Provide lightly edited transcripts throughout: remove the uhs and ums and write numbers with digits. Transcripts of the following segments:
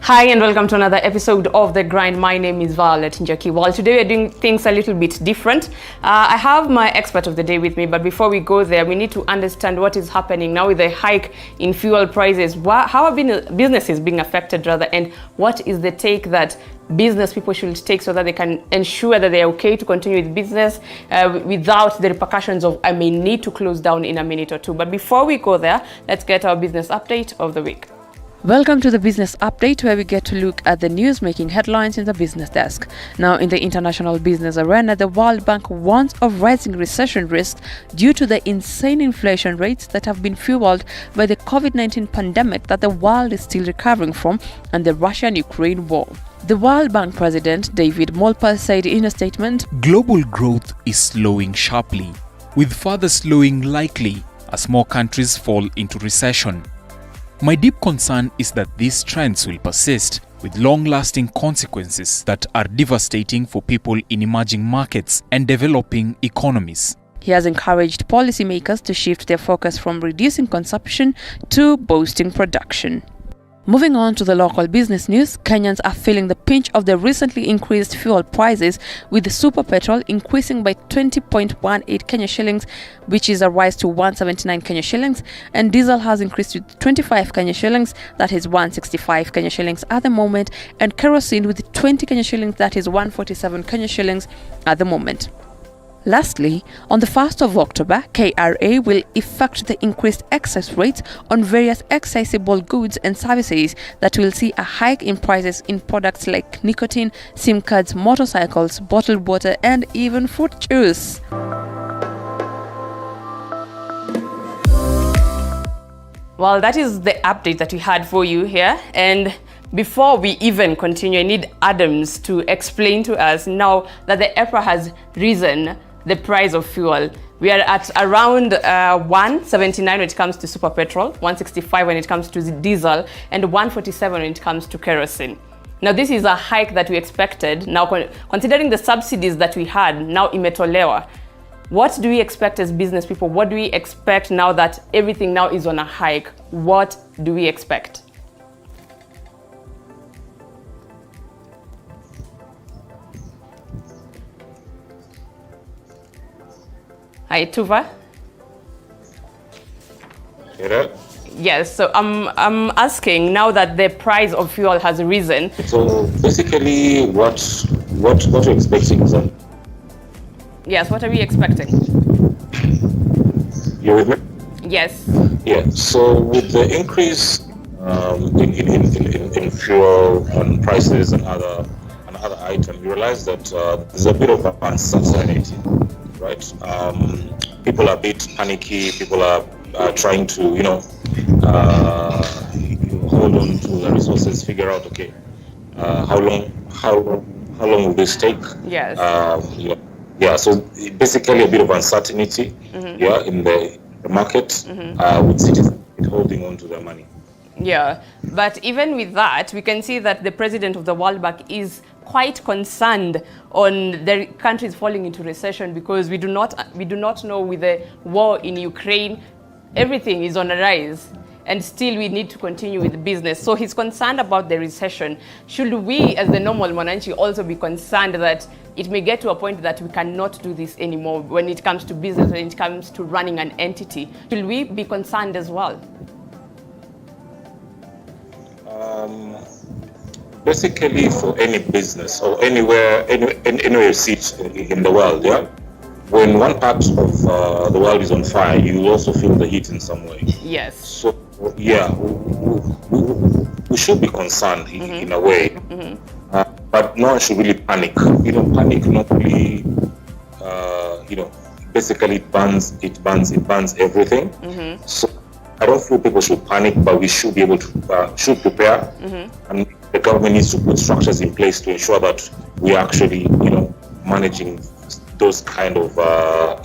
Hi and welcome to another episode of The Grind. My name is Violet Njaki. Well, today we're doing things a little bit different. I have my expert of the day with me, but before we go there, we need to understand what is happening now with the hike in fuel prices. How are businesses being affected rather, and what is the take that business people should take so that they can ensure that they're okay to continue with business without the repercussions of I may need to close down in a minute or two. But before we go there, let's get our business update of the week. Welcome to the Business Update, where we get to look at the news making headlines in the business desk. Now, in the international business arena, the World Bank warns of rising recession risks due to the insane inflation rates that have been fueled by the COVID-19 pandemic that the world is still recovering from and the Russian-Ukraine war. The World Bank president, David Malpass, said in a statement, "Global growth is slowing sharply, with further slowing likely as more countries fall into recession. My deep concern is that these trends will persist with long-lasting consequences that are devastating for people in emerging markets and developing economies." He has encouraged policymakers to shift their focus from reducing consumption to boosting production. Moving on to the local business news, Kenyans are feeling the pinch of the recently increased fuel prices, with super petrol increasing by 20.18 Kenya shillings, which is a rise to 179 Kenya shillings, and diesel has increased to 25 Kenya shillings, that is 165 Kenya shillings at the moment, and kerosene with 20 Kenya shillings, that is 147 Kenya shillings at the moment. Lastly, on the 1st of October, KRA will effect the increased excise rates on various accessible goods and services that will see a hike in prices in products like nicotine, SIM cards, motorcycles, bottled water, and even fruit juice. Well, that is the update that we had for you here. And before we even continue, I need Adams to explain to us now that the EPRA has risen the price of fuel. We are at around 179 when it comes to super petrol, 165 when it comes to diesel, and 147 when it comes to kerosene. Now, this is a hike that we expected. Now, considering the subsidies that we had, now imetolewa. What do we expect as business people? What do we expect now that everything now is on a hike? What do we expect? Hi, Tuva. Yes, so I'm asking now that the price of fuel has risen. So basically, what are you expecting? Yes, what are we expecting? You with me? Yes. Yeah. So with the increase in fuel and prices and other items, you realize that there's a bit of uncertainty. Right, people are a bit panicky. People are trying to, hold on to the resources, figure out, okay, how long will this take? Yes. Yeah. So basically, a bit of uncertainty, in the market, with citizens holding on to their money. Yeah, but even with that, we can see that the president of the World Bank is quite concerned on the countries falling into recession, because we do not know, with the war in Ukraine, everything is on a rise, and still we need to continue with business. So he's concerned about the recession. Should we, as the normal mwananchi, also be concerned that it may get to a point that we cannot do this anymore when it comes to business, when it comes to running an entity? Should we be concerned as well? Basically, for any business or anywhere you sit in the world, when one part of the world is on fire, you will also feel the heat in some way. Yes. So we should be concerned in a way, but no one should really panic. Panic normally, basically it burns everything. So I don't feel people should panic, but we should be able to should prepare, and the government needs to put structures in place to ensure that we are actually, managing those kind of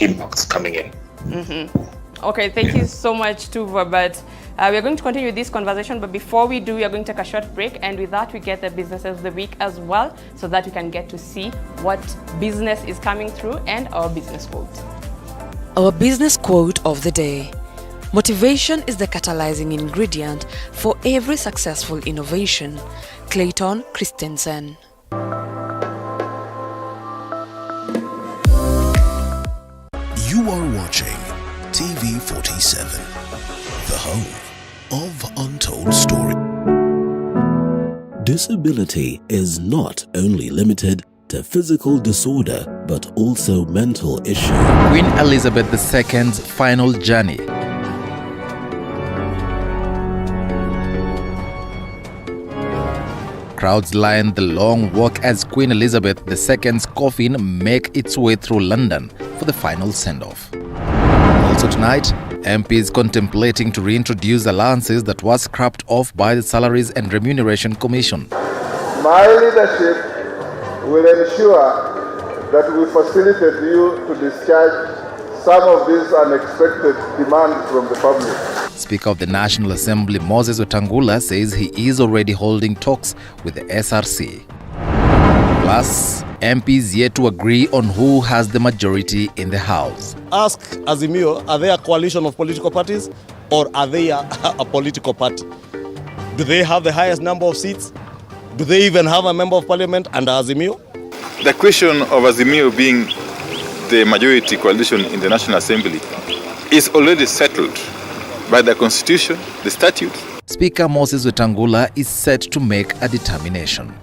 impacts coming in. Okay, thank you so much, Tuva. But we're going to continue this conversation. But before we do, we are going to take a short break, and with that, we get the business of the week as well, so that we can get to see what business is coming through and our business quote. Our business quote of the day: Motivation is the catalyzing ingredient for every successful innovation. Clayton Christensen. You are watching TV47, the home of untold stories. Disability is not only limited to physical disorder, but also mental issues. Queen Elizabeth II's final journey. Crowds line the long walk as Queen Elizabeth II's coffin make its way through London for the final send-off. Also tonight, MPs contemplating to reintroduce allowances that was scrapped off by the Salaries and Remuneration Commission. My leadership will ensure that we facilitate you to discharge some of these unexpected demands from the public. Speaker of the National Assembly Moses Wetangula says he is already holding talks with the SRC. Plus, MPs yet to agree on who has the majority in the House. Ask Azimio, are they a coalition of political parties or are they a political party? Do they have the highest number of seats? Do they even have a member of parliament under Azimio? The question of Azimio being the majority coalition in the National Assembly is already settled by the Constitution, the statute. Speaker Moses Wetangula is set to make a determination.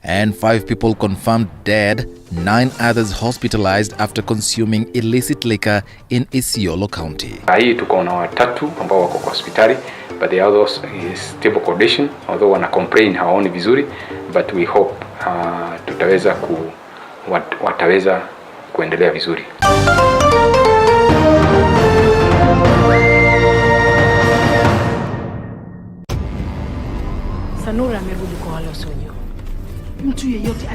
And 5 people confirmed dead, 9 others hospitalized after consuming illicit liquor in Isiolo County. Hii tuko na watatu ambao wako kwa hospitali, but the others is stable condition, although wana complain hawaoni vizuri, but we hope wataweza kuendelea vizuri. Sanura amerudi kwa wale wasiojua. Mtu yeyote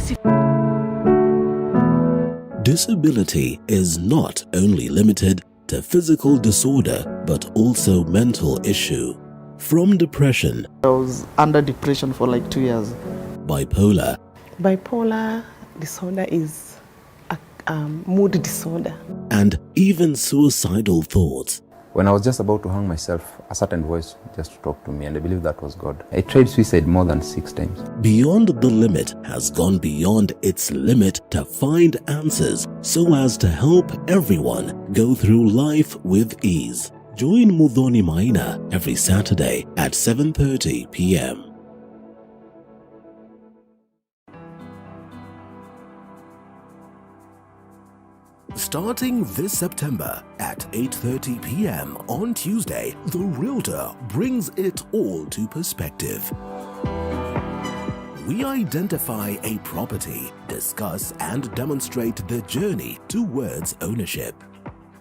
Disability is not only limited to physical disorder, but also mental issue. From depression, I was under depression for like 2 years. Bipolar. Bipolar disorder is a mood disorder. And even suicidal thoughts. When I was just about to hang myself, a certain voice just talked to me, and I believe that was God. I tried suicide more than 6 times. Beyond the Limit has gone beyond its limit to find answers so as to help everyone go through life with ease. Join Muthoni Maina every Saturday at 7:30 p.m. Starting this September at 8:30 p.m. on Tuesday, The Realtor brings it all to perspective. We identify a property, discuss and demonstrate the journey towards ownership.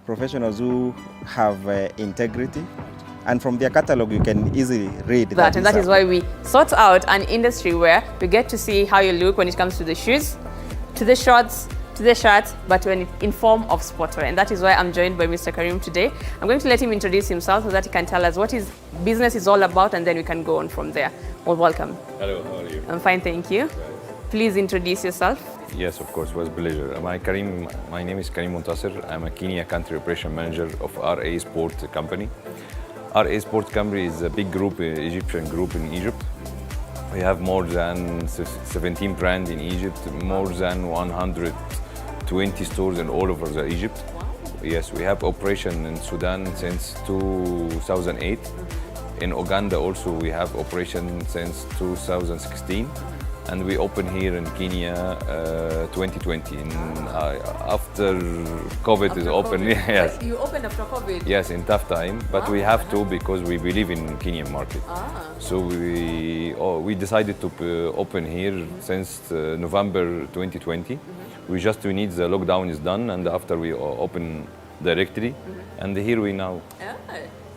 Professionals who have integrity, and from their catalog you can easily read that. And that is why we sort out an industry where we get to see how you look when it comes to the shoes, to the shorts, to the shirt, but when in form of sportswear. And that is why I'm joined by Mr. Karim today. I'm going to let him introduce himself so that he can tell us what his business is all about, and then we can go on from there. Well, welcome. Hello, how are you? I'm fine, thank you. Please introduce yourself. Yes, of course, it was a pleasure. My name is Karim Muntasir. I'm a Kenya country operation manager of RA Sport Company. RA Sport Company is a big group, Egyptian group in Egypt. We have more than 17 brands in Egypt, more than 120 stores in all over Egypt. Yes, we have operation in Sudan since 2008. In Uganda also we have operation since 2016. And we opened here in Kenya 2020. After COVID is open. Yes. You opened after COVID? Yes, in tough time, but we have to because we believe in Kenyan market. So we decided to open here since November 2020. We need the lockdown is done, and after we open directly, and here we now.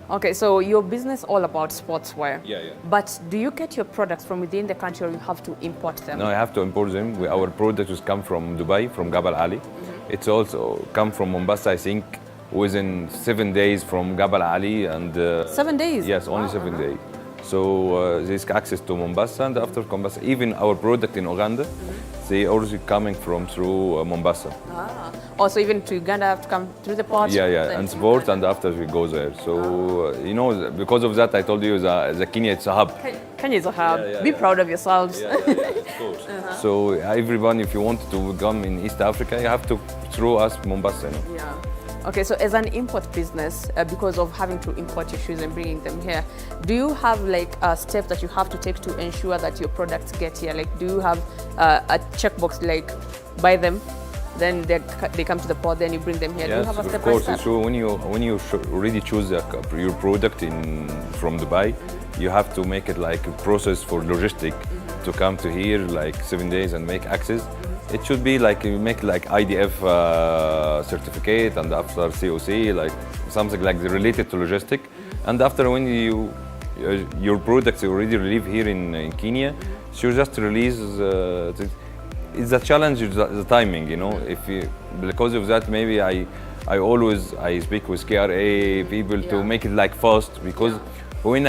Okay, so your business all about sportswear. Yeah. But do you get your products from within the country, or you have to import them? No, I have to import them. Our products come from Dubai, from Gabal Ali. It's also come from Mombasa, I think, within 7 days from Gabal Ali. And 7 days? Yes, only 7 days. So there's access to Mombasa, and after Mombasa, even our product in Uganda, they also coming from through Mombasa. Ah. Also, even to Uganda, have to come through the port. Yeah, and support, and after we go there. So you know, because of that, I told you the Kenya, it's a hub. Kenya is a hub. Be proud of yourselves. Of course. So everyone, if you want to come in East Africa, you have to through us Mombasa. You know? Yeah. Okay, so as an import business, because of having to import your shoes and bringing them here, do you have like a step that you have to take to ensure that your products get here? Like, do you have a checkbox like buy them, then they come to the port, then you bring them here? Yes, do you have a step of course. by step? So when you already choose your product from Dubai, you have to make it like a process for logistic to come to here like 7 days and make access. It should be like you make like IDF certificate, and after COC, like something like related to logistic. And after when your products already live here in Kenya, so you just release. It's a challenge, the timing, you know. Because of that, maybe I always speak with KRA people to make it like fast, because when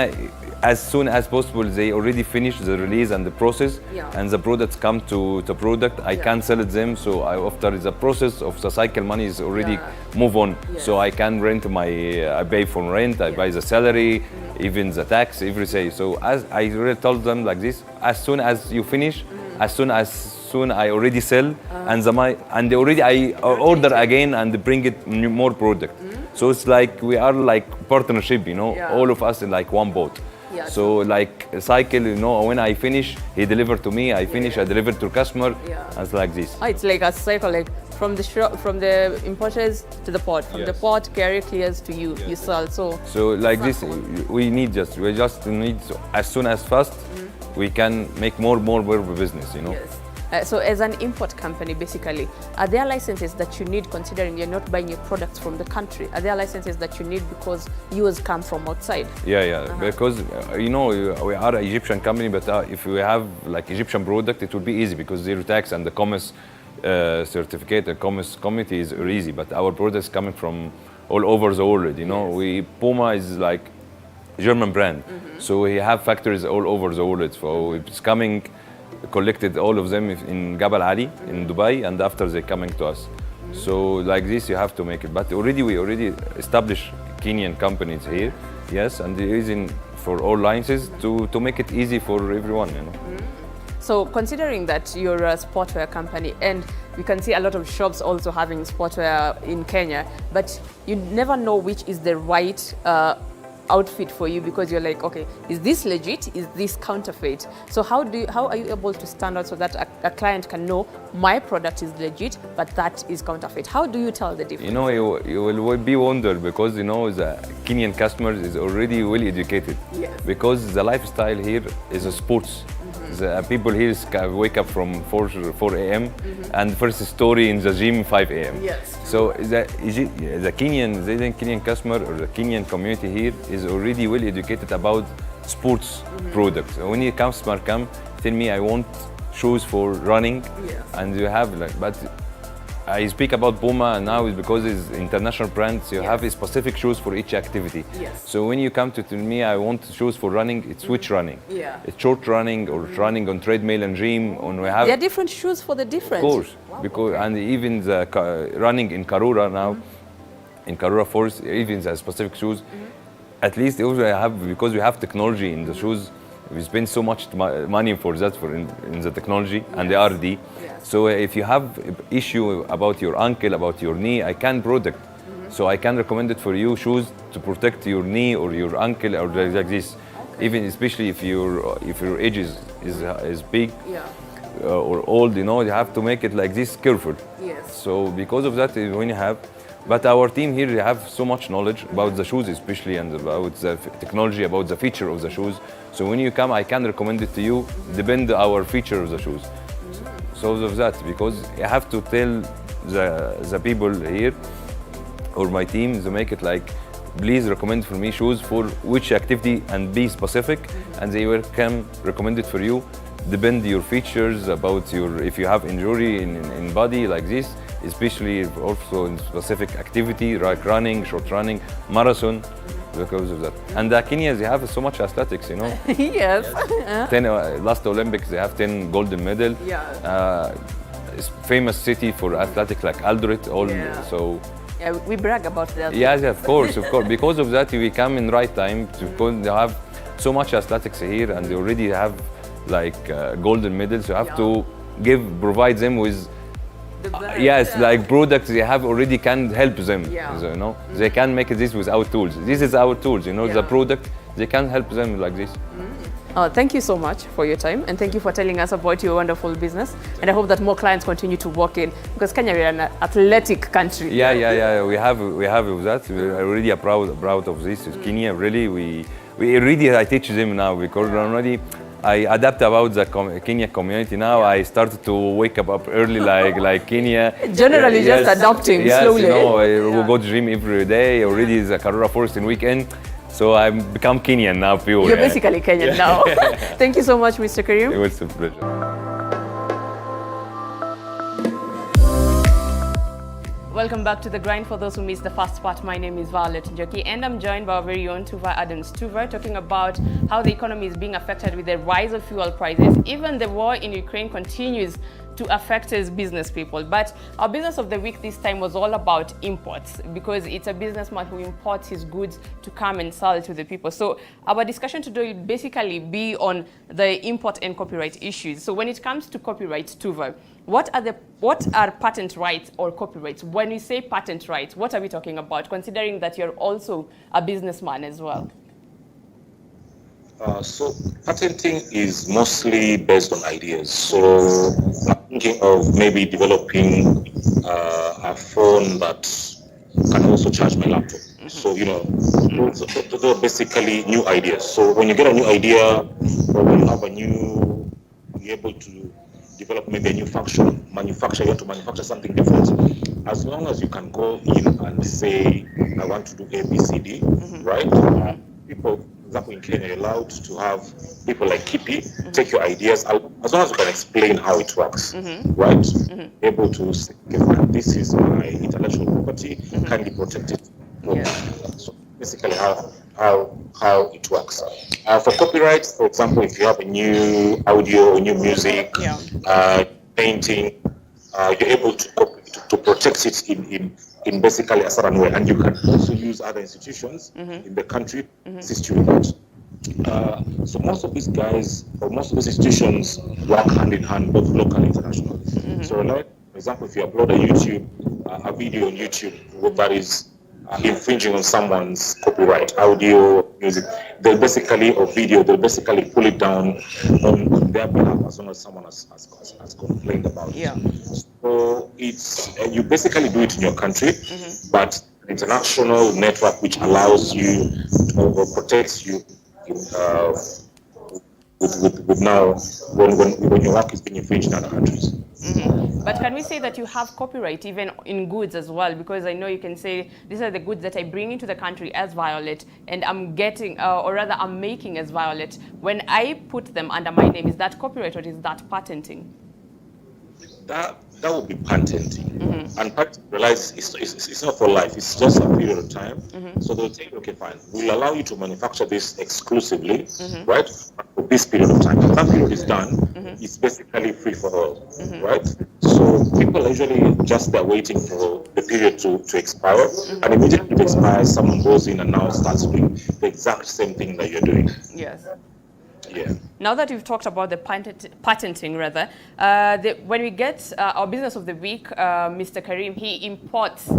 as soon as possible they already finish the release and the process, and the products come to the product, I can sell it them. So after the process of the cycle, money is already move on. So I can rent I pay for rent, I buy the salary, even the tax, everything. So as I really told them like this, as soon as you finish, as soon I already sell, and already I order again and bring it more product. So it's like we are like partnership, you know, all of us in like one boat. So like a cycle, you know, when I finish, he deliver to me, I finish, I deliver to customer. It's like this. Oh, it's like a cycle, like from the importers to the port, from the port carrier clears to you, you sell. So like this, we just need as soon as fast we can make more business, you know. So as an import company, basically, are there licenses that you need, considering you're not buying your products from the country? Are there licenses that you need because yours come from outside? Because you know, we are an Egyptian company, but if we have like Egyptian product, it will be easy because zero tax and the commerce certificate and commerce committee is easy. But our products coming from all over the world, you know. Puma is like German brand, so we have factories all over the world. So it's coming. Collected all of them in Jabal Ali in Dubai, and after they coming to us. So like this you have to make it. But we already established Kenyan companies here, yes, and the reason for all licenses to make it easy for everyone, you know. So considering that you're a sportwear company, and you can see a lot of shops also having sportwear in Kenya, but you never know which is the right outfit for you, because you're like, okay, is this legit? Is this counterfeit? So how are you able to stand out so that a client can know my product is legit, but that is counterfeit? How do you tell the difference? You know, you will be wondered, because you know the Kenyan customers is already well educated. Because the lifestyle here is a sports. The people here wake up from 4 a.m. and first story in the gym 5 a.m. So the Kenyan customer or the Kenyan community here is already well educated about sports products. When a customer come, tell me I want shoes for running, and you have like, but I speak about Puma now is because it's international brand, so you have specific shoes for each activity. So when you come to tell me I want shoes for running, it's which running? It's short running or running on treadmill and gym. We have there are different shoes for the different. Of course, because and even the running in Karura now, in Karura Forest, even the specific shoes. At least also have, because we have technology in the shoes. We spend so much money for that, in the technology and the R&D. So if you have issue about your ankle, about your knee, I can product. So I can recommend it for you, shoes to protect your knee or your ankle or like this. Even especially if your age is big or old, you know, you have to make it like this careful. So because of that, when you have. But our team here, they have so much knowledge about the shoes especially, and about the technology, about the feature of the shoes. So when you come, I can recommend it to you, depend our feature of the shoes. So of that, because I have to tell the people here, or my team, to make it like, please recommend for me shoes for which activity and be specific, and they will come recommend it for you. Depend your features about if you have injury in body like this, especially also in specific activity like running, short running, marathon. because of that. And Kenya, they have so much athletics, you know. Yes. 10 last Olympics, they have 10 golden medal. Yeah. It's famous city for athletics like Eldoret. So. Yeah, we brag about that. Yes, of course. Because of that, we come in right time to have so much athletics here, and they already have like golden medals. You have to provide them with like products they have already can help them. So, you know, they can make this without tools. This is our tools. You know, the product they can help them like this. Thank you so much for your time, and thank you for telling us about your wonderful business. And I hope that more clients continue to walk in, because Kenya, we are an athletic country. Yeah. We have that. We are really proud of this. Kenya, really, we really I teach them now, because already I adapt about the Kenya community now. I started to wake up early like Kenya. Generally, just adapting slowly. You know, we go to gym every day. Already is a Karura Forest in weekend. So I've become Kenyan now, pure. You're basically Kenyan now. Thank you so much, Mr. Karim. It was a pleasure. Welcome back to The Grind. For those who missed the first part, my name is Violet Njoki, and I'm joined by our very own Tuva Adams. Tuva, talking about how the economy is being affected with the rise of fuel prices. Even the war in Ukraine continues to affect his business people. But our business of the week this time was all about imports, because it's a businessman who imports his goods to come and sell it to the people. So our discussion today will basically be on the import and copyright issues. So when it comes to copyright, Tuva, what are patent rights or copyrights? When we say patent rights, what are we talking about, considering that you're also a businessman as well? So patenting is mostly based on ideas. So I'm thinking of maybe developing a phone that can also charge my laptop. So, you know, those are basically new ideas. So when you get a new idea, or when you have you're able to develop maybe a new function, you want to manufacture something different. As long as you can go in and say, I want to do A, B, C, D, right? People, for example, in Kenya, you're allowed to have people like Kipi take your ideas out, as long as you can explain how it works, right? Able to say, okay, this is my intellectual property, kindly protect it. So basically how it works. For copyright, for example, if you have a new audio, new music, painting, you're able to protect it in basically a certain way, and you can also use other institutions in the country to assist you with that. So most of these guys, or most of these institutions, work hand in hand, both local and international. So, like, for example, if you upload a video on YouTube that is infringing on someone's copyright, audio, music, they'll basically pull it down on their behalf, as long as someone has complained about it. So it's you basically do it in your country, but an international network which allows you or protects you with now when your work is being infringed in other countries. But can we say that you have copyright even in goods as well? Because I know you can say, these are the goods that I bring into the country as Violet, and I'm getting, or rather I'm making as Violet. When I put them under my name, is that copyright or is that patenting? That would be patenting. And patenting, realize it's not for life, it's just a period of time. So they'll say, okay, fine, we'll allow you to manufacture this exclusively, right, for this period of time. When that period is done, it's basically free for all, right? So people are usually just there waiting for the period to expire, and immediately it expires, someone goes in and now starts doing the exact same thing that you're doing. Yes. Yeah. Now that we've talked about the patenting, rather, when we get our business of the week, Mr. Karim, he imports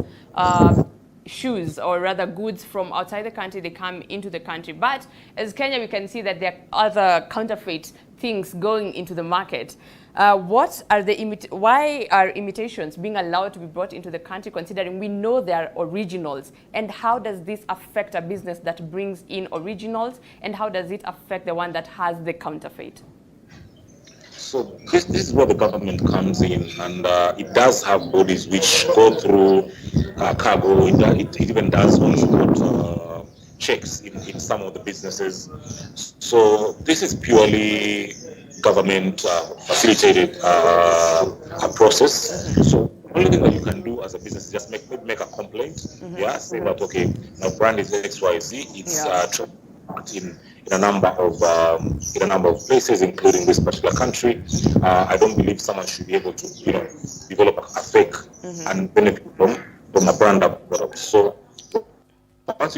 shoes, or rather goods from outside the country. They come into the country. But as Kenya, we can see that there are other counterfeit things going into the market. What are why are imitations being allowed to be brought into the country, considering we know they are originals? And how does this affect a business that brings in originals? And how does it affect the one that has the counterfeit? So this is where the government comes in, and it does have bodies which go through cargo. It even does on-spot checks in some of the businesses. So this is purely government facilitated process. So only thing that you can do as a business is just make a complaint. Yeah, say that okay, my brand is XYZ. It's in a number of places, including this particular country. I don't believe someone should be able to, develop a fake and benefit from a brand I've developed. So once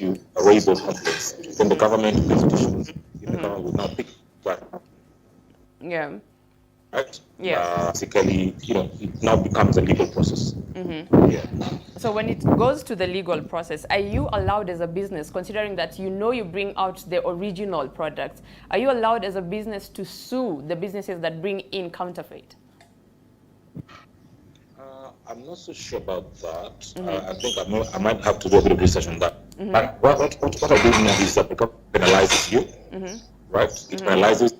you raise those complaints, then the government institutions, the government will now pick that. Yeah. Right? Yeah. Basically, it now becomes a legal process. Yeah. So when it goes to the legal process, are you allowed as a business, considering that you bring out the original product, are you allowed as a business to sue the businesses that bring in counterfeit? I'm not so sure about that. I think I might have to do a bit of research on that. But what I do know is that the government penalizes you, right? It penalizes.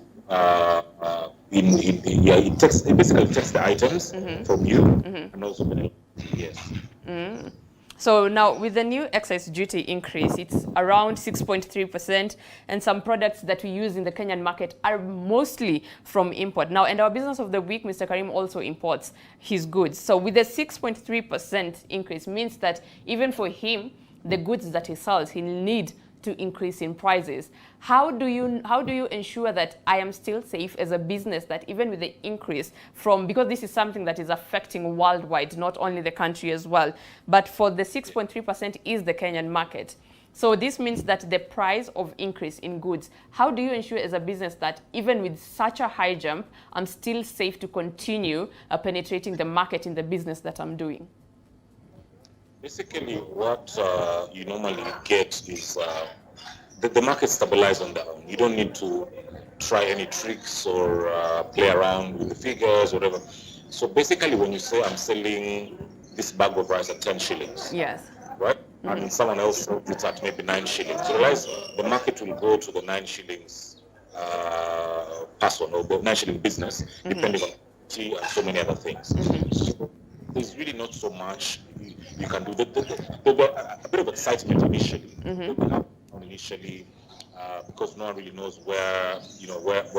It basically takes the items from you and also penalizes. Yes. So now with the new excise duty increase, it's around 6.3%, and some products that we use in the Kenyan market are mostly from import. Now, and our business of the week, Mr. Karim also imports his goods. So with the 6.3% increase means that even for him, the goods that he sells, he need to increase in prices. How do you ensure that I am still safe as a business, that even with the increase because this is something that is affecting worldwide, not only the country as well, but for the 6.3% is the Kenyan market. So this means that the price of increase in goods, how do you ensure as a business that even with such a high jump, I'm still safe to continue penetrating the market in the business that I'm doing? Basically, what you normally get is the market stabilizes on their own. You don't need to try any tricks or play around with the figures or whatever. So basically, when you say I'm selling this bag of rice at 10 shillings, yes, right, and someone else sells it at maybe 9 shillings, you realize the market will go to the 9 shillings person or the 9 shilling business, depending on quality and so many other things. So there's really not so much you can do. There were a bit of excitement initially. Initially, because no one really knows where what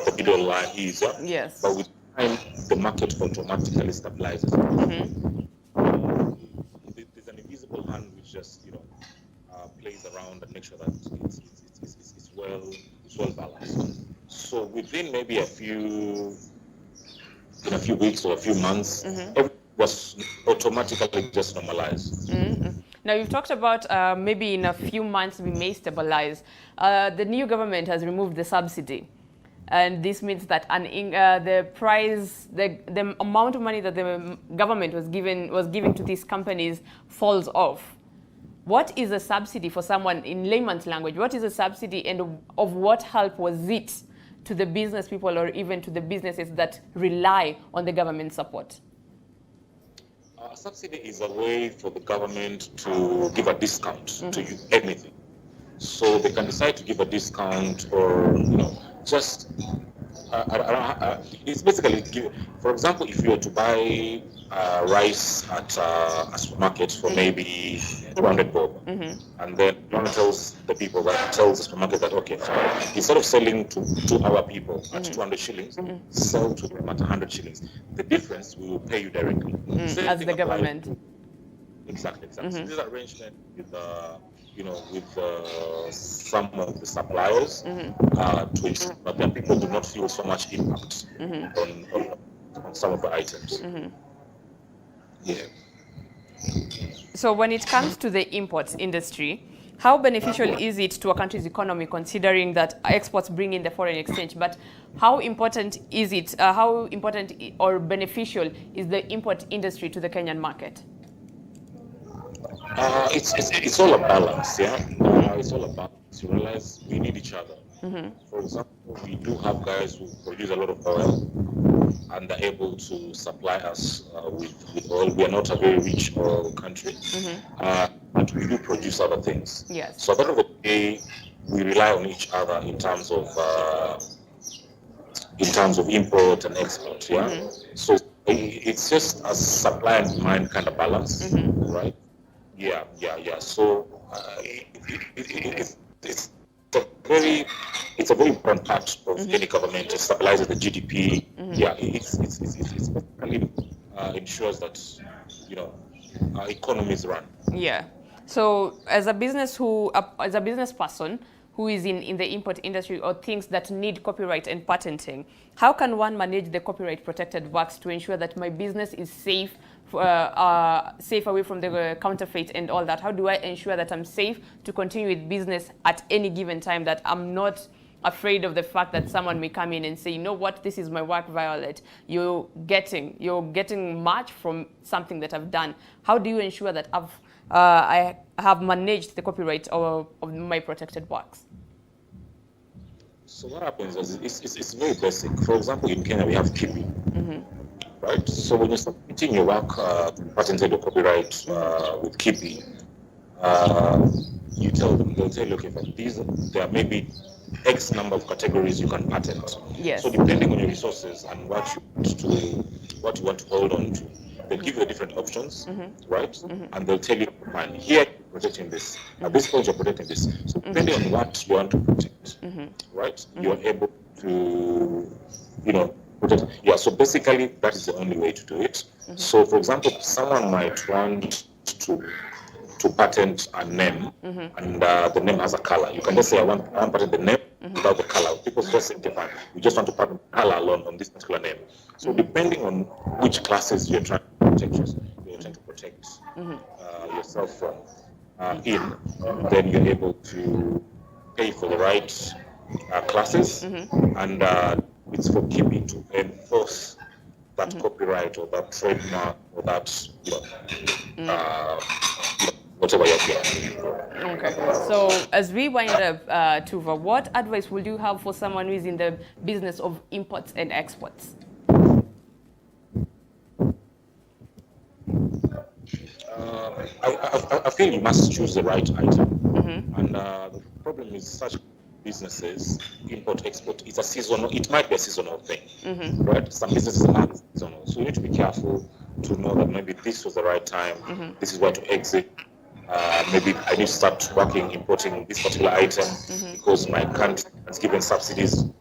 the middle line is. Yes. But with time, the market automatically stabilizes. There's an invisible hand which just plays around and makes sure that it's well balanced. So within maybe a few weeks or a few months, everything was automatically just normalized. Now, you've talked about maybe in a few months we may stabilize. The new government has removed the subsidy. And this means that the price, the amount of money that the government was giving to these companies falls off. What is a subsidy for someone in layman's language? What is a subsidy, and of what help was it to the business people or even to the businesses that rely on the government support? A subsidy is a way for the government to give a discount to anything. So they can decide to give a discount or, just, it's basically, for example, if you were to buy rice at a supermarket for maybe 200 bob, and then one tells the supermarket that, okay, instead of selling to our people at 200 shillings, sell to them at 100 shillings. The difference we will pay you directly. As the government. Exactly. So this arrangement with some of the suppliers to ensure that their people do not feel so much impact on some of the items. Yeah. So when it comes to the imports industry, how beneficial is it to a country's economy, considering that exports bring in the foreign exchange? But how important is it? How important or beneficial is the import industry to the Kenyan market? It's all a balance, yeah. It's all a balance. You realize we need each other. For example, we do have guys who produce a lot of oil and are able to supply us with oil. We are not a very rich oil country, but we do produce other things. Yes. So at the end of the day, we rely on each other in terms of import and export. Yeah. So it's just a supply and demand kind of balance, right? Yeah. So it's a very important part of any government. It stabilizes the GDP, yeah, it's basically ensures that our economies run. Yeah. So as a business person who is in the import industry or things that need copyright and patenting, how can one manage the copyright protected works to ensure that my business is safe away from the counterfeit and all that? How do I ensure that I'm safe to continue with business at any given time, that I'm not afraid of the fact that someone may come in and say, you know what, this is my work, Violet. You're getting much from something that I've done. How do you ensure that I have managed the copyright of my protected works? So what happens is it's very basic. For example, in Kenya we have Kiwi, right? So when you're submitting your work patented or copyright with Kiwi, you tell them, they'll tell you, okay, but there may be X number of categories you can patent. Yes. So depending on your resources and what you want to hold on to, they'll give you different options, right? And they'll tell you, man, here you're protecting this. At this point, you're protecting this. So depending on what you want to protect, right? You're able to, protect. Yeah. So basically, that is the only way to do it. So, for example, someone might want to patent a name, and the name has a color. You can just say, I want to patent the name without the color. People just say, different. We just want to patent the color alone on this particular name. So depending on which classes you're trying to protect, yourself from, then you're able to pay for the right classes, and it's for Kiwi to enforce that copyright or that trademark or that whatever you're doing. Okay. So as we wind up, Tuva, what advice would you have for someone who is in the business of imports and exports? I feel you must choose the right item. And the problem is such businesses, import, export, it might be a seasonal thing, right? Some businesses are seasonal. So you need to be careful to know that maybe this was the right time, this is where to exit. Maybe I need to start importing this particular item because my country has given subsidies to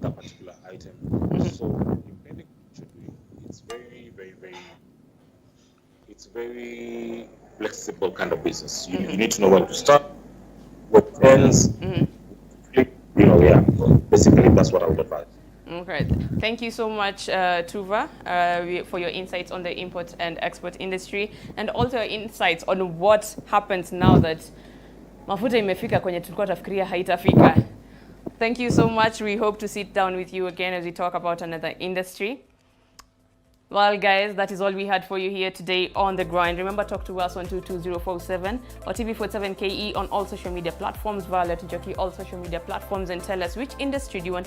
that particular item. So depending on what you're doing, it's very flexible kind of business. You need to know when to start, what ends. Basically that's what I would advise. Okay. Thank you so much, Tuva, for your insights on the import and export industry, and also your insights on what happens now that mafuta imefika kwenye tulikuwa tafikiria haitafika. Thank you so much. We hope to sit down with you again as we talk about another industry. Well, guys, that is all we had for you here today on The Grind. Remember, talk to us on 22047 or TV47KE on all social media platforms, Violet Jockey, all social media platforms, and tell us which industry do you want